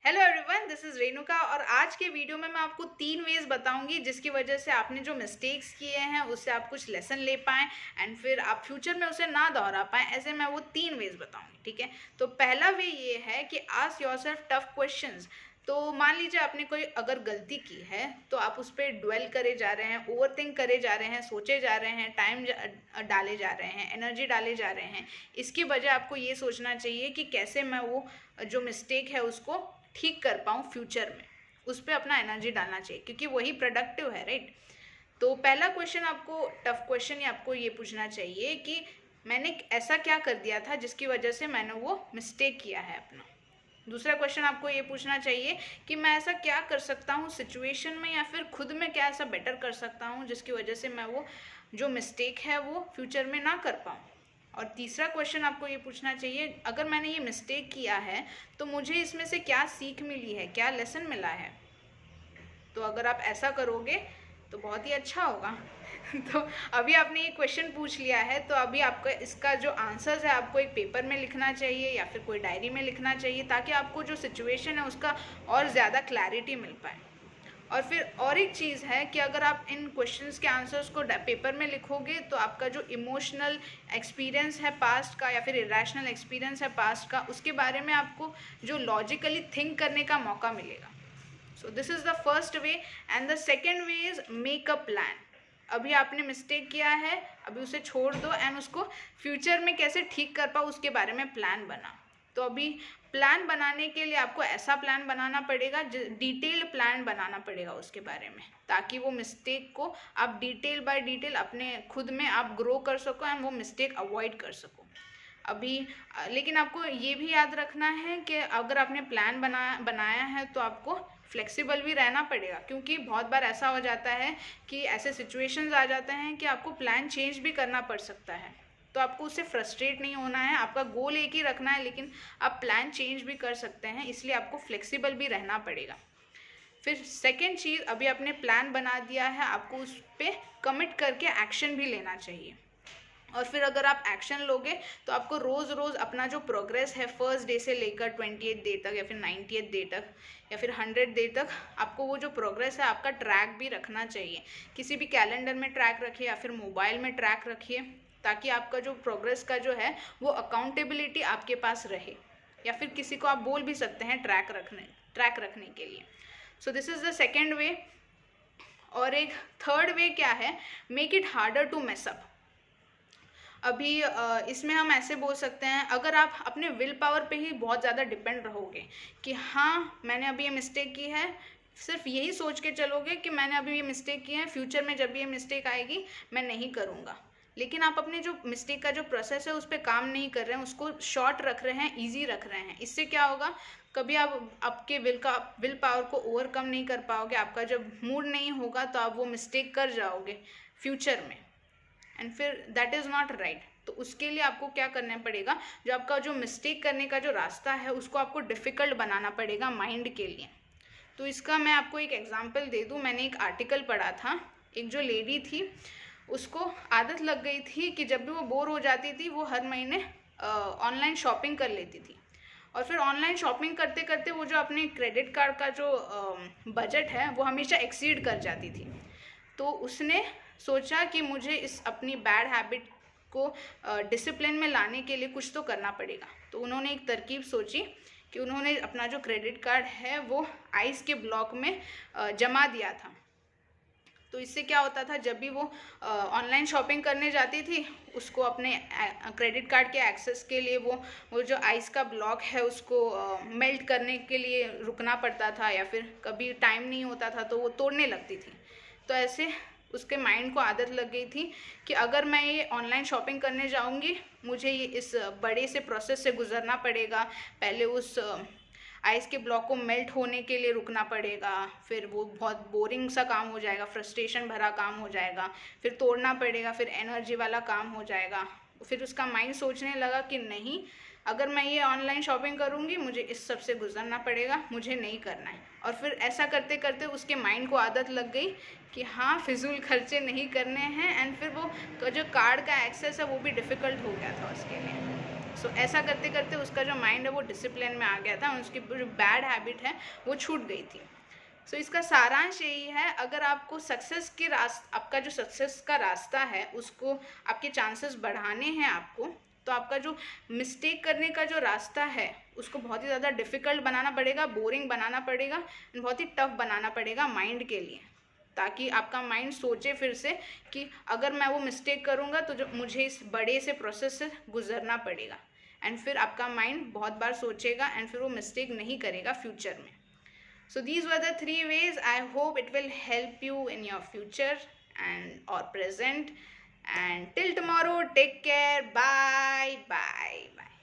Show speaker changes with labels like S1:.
S1: Hello everyone, this is Renuka और आज के वीडियो में मैं आपको 3 वेज बताऊंगी जिसकी वजह से आपने जो मिस्टेक्स किए हैं उससे आप कुछ लेसन ले पाएँ एंड फिर आप फ्यूचर में उसे ना दोहरा पाएँ। ऐसे मैं वो 3 वेज बताऊंगी, ठीक है। तो पहला वे ये है कि आस्क योरसेल्फ टफ क्वेश्चंस। तो मान लीजिए आपने कोई अगर गलती की है तो आप उस पर ड्वेल करे जा रहे हैं, ओवर थिंक करे जा रहे हैं, सोचे जा रहे हैं, टाइम डाले जा रहे हैं, एनर्जी डाले जा रहे हैं। इसकी वजह आपको ये सोचना चाहिए कि कैसे मैं वो जो मिस्टेक है उसको ठीक कर पाऊँ फ्यूचर में, उस पर अपना एनर्जी डालना चाहिए क्योंकि वही प्रोडक्टिव है, राइट। तो पहला क्वेश्चन आपको टफ क्वेश्चन ही आपको ये पूछना चाहिए कि मैंने ऐसा क्या कर दिया था जिसकी वजह से मैंने वो मिस्टेक किया है अपना। दूसरा क्वेश्चन आपको ये पूछना चाहिए कि मैं ऐसा क्या कर सकता हूँ सिचुएशन में या फिर खुद में क्या ऐसा बेटर कर सकता हूँ जिसकी वजह से मैं वो जो मिस्टेक है वो फ्यूचर में ना कर पाऊँ। और तीसरा क्वेश्चन आपको ये पूछना चाहिए, अगर मैंने ये मिस्टेक किया है तो मुझे इसमें से क्या सीख मिली है, क्या लेसन मिला है। तो अगर आप ऐसा करोगे तो बहुत ही अच्छा होगा। तो अभी आपने ये क्वेश्चन पूछ लिया है तो अभी आपका इसका जो आंसर्स है आपको एक पेपर में लिखना चाहिए या फिर कोई डायरी में लिखना चाहिए ताकि आपको जो सिचुएशन है उसका और ज़्यादा क्लैरिटी मिल पाए। और फिर और एक चीज़ है कि अगर आप इन क्वेश्चंस के आंसर्स को पेपर में लिखोगे तो आपका जो इमोशनल एक्सपीरियंस है पास्ट का या फिर इरेशनल एक्सपीरियंस है पास्ट का, उसके बारे में आपको जो लॉजिकली थिंक करने का मौका मिलेगा। सो this is the first way and the second way is make a plan. अभी आपने मिस्टेक किया है, अभी उसे छोड़ दो एंड उसको फ्यूचर में कैसे ठीक कर पाओ उसके बारे में प्लान बना। तो अभी प्लान बनाने के लिए आपको ऐसा प्लान बनाना पड़ेगा, डिटेल्ड प्लान बनाना पड़ेगा उसके बारे में, ताकि वो मिस्टेक को आप डिटेल बाय डिटेल अपने खुद में आप ग्रो कर सको एंड वो मिस्टेक अवॉइड कर सको। अभी लेकिन आपको ये भी याद रखना है कि अगर आपने प्लान बनाया है तो आपको फ्लेक्सिबल भी रहना पड़ेगा, क्योंकि बहुत बार ऐसा हो जाता है कि ऐसे सिचुएशंस आ जाते हैं कि आपको प्लान चेंज भी करना पड़ सकता है। तो आपको उससे फ्रस्ट्रेट नहीं होना है, आपका गोल एक ही रखना है, लेकिन आप प्लान चेंज भी कर सकते हैं, इसलिए आपको फ्लेक्सिबल भी रहना पड़ेगा। फिर सेकेंड चीज़, अभी आपने प्लान बना दिया है, आपको उस पर कमिट करके एक्शन भी लेना चाहिए। और फिर अगर आप एक्शन लोगे तो आपको रोज़ रोज़ अपना जो प्रोग्रेस है फर्स्ट डे से लेकर 28 डे तक या फिर 90th डे तक या फिर 100 डे तक, आपको वो जो प्रोग्रेस है आपका ट्रैक भी रखना चाहिए। किसी भी कैलेंडर में ट्रैक रखिए या फिर मोबाइल में ट्रैक रखिए, ताकि आपका जो प्रोग्रेस का जो है वो अकाउंटेबिलिटी आपके पास रहे, या फिर किसी को आप बोल भी सकते हैं ट्रैक रखने के लिए। So this is the second way. और एक थर्ड वे क्या है, make it harder to mess up. अभी इसमें हम ऐसे बोल सकते हैं, अगर आप अपने विल पावर पे ही बहुत ज़्यादा डिपेंड रहोगे कि हाँ मैंने अभी ये मिस्टेक की है, सिर्फ यही सोच के चलोगे कि मैंने अभी ये मिस्टेक की है, फ्यूचर में जब भी ये मिस्टेक आएगी मैं नहीं करूँगा, लेकिन आप अपने जो मिस्टेक का जो प्रोसेस है उस पर काम नहीं कर रहे हैं, उसको शॉर्ट रख रहे हैं, ईजी रख रहे हैं, इससे क्या होगा, कभी आप आपके विल पावर को ओवरकम नहीं कर पाओगे। आपका जब मूड नहीं होगा तो आप वो मिस्टेक कर जाओगे फ्यूचर में, एंड फिर दैट इज़ नॉट राइट। तो उसके लिए आपको क्या करना पड़ेगा, जो आपका जो मिस्टेक करने का जो रास्ता है उसको आपको डिफ़िकल्ट बनाना पड़ेगा माइंड के लिए। तो इसका मैं आपको एक एग्जांपल दे दूं। मैंने एक आर्टिकल पढ़ा था, एक जो लेडी थी उसको आदत लग गई थी कि जब भी वो बोर हो जाती थी वो हर महीने ऑनलाइन शॉपिंग कर लेती थी, और फिर ऑनलाइन शॉपिंग करते करते वो जो अपने क्रेडिट कार्ड का जो बजट है वो हमेशा एक्सीड कर जाती थी। तो उसने सोचा कि मुझे इस अपनी बैड हैबिट को डिसिप्लिन में लाने के लिए कुछ तो करना पड़ेगा। तो उन्होंने एक तरकीब सोची कि उन्होंने अपना जो क्रेडिट कार्ड है वो आइस के ब्लॉक में जमा दिया था। तो इससे क्या होता था, जब भी वो ऑनलाइन शॉपिंग करने जाती थी उसको अपने क्रेडिट कार्ड के एक्सेस के लिए वो जो आइस का ब्लॉक है उसको मेल्ट करने के लिए रुकना पड़ता था, या फिर कभी टाइम नहीं होता था तो वो तोड़ने लगती थी। तो ऐसे उसके माइंड को आदत लग गई थी कि अगर मैं ये ऑनलाइन शॉपिंग करने जाऊंगी मुझे ये इस बड़े से प्रोसेस से गुजरना पड़ेगा, पहले उस आइस के ब्लॉक को मेल्ट होने के लिए रुकना पड़ेगा, फिर वो बहुत बोरिंग सा काम हो जाएगा, फ्रस्ट्रेशन भरा काम हो जाएगा, फिर तोड़ना पड़ेगा, फिर एनर्जी वाला काम हो जाएगा। फिर उसका माइंड सोचने लगा कि नहीं, अगर मैं ये ऑनलाइन शॉपिंग करूँगी मुझे इस सब से गुजरना पड़ेगा, मुझे नहीं करना है। और फिर ऐसा करते करते उसके माइंड को आदत लग गई कि हाँ फिजूल खर्चे नहीं करने हैं, एंड फिर वो जो कार्ड का एक्सेस है वो भी डिफ़िकल्ट हो गया था उसके लिए। सो ऐसा करते करते उसका जो माइंड है वो डिसिप्लिन में आ गया था, उसकी जो बैड हैबिट है वो छूट गई थी। सो इसका सारांश यही है, अगर आपको आपका जो सक्सेस का रास्ता है उसको आपके चांसेस बढ़ाने हैं आपको, तो आपका जो मिस्टेक करने का जो रास्ता है उसको बहुत ही ज़्यादा डिफ़िकल्ट बनाना पड़ेगा, बोरिंग बनाना पड़ेगा, बहुत ही टफ बनाना पड़ेगा माइंड के लिए, ताकि आपका माइंड सोचे फिर से कि अगर मैं वो मिस्टेक करूँगा तो जो मुझे इस बड़े से प्रोसेस से गुजरना पड़ेगा, एंड फिर आपका माइंड बहुत बार सोचेगा एंड फिर वो मिस्टेक नहीं करेगा फ्यूचर में। So these were the 3 ways. I hope it will help you in your future and or present. And till tomorrow, take care. Bye. Bye. Bye.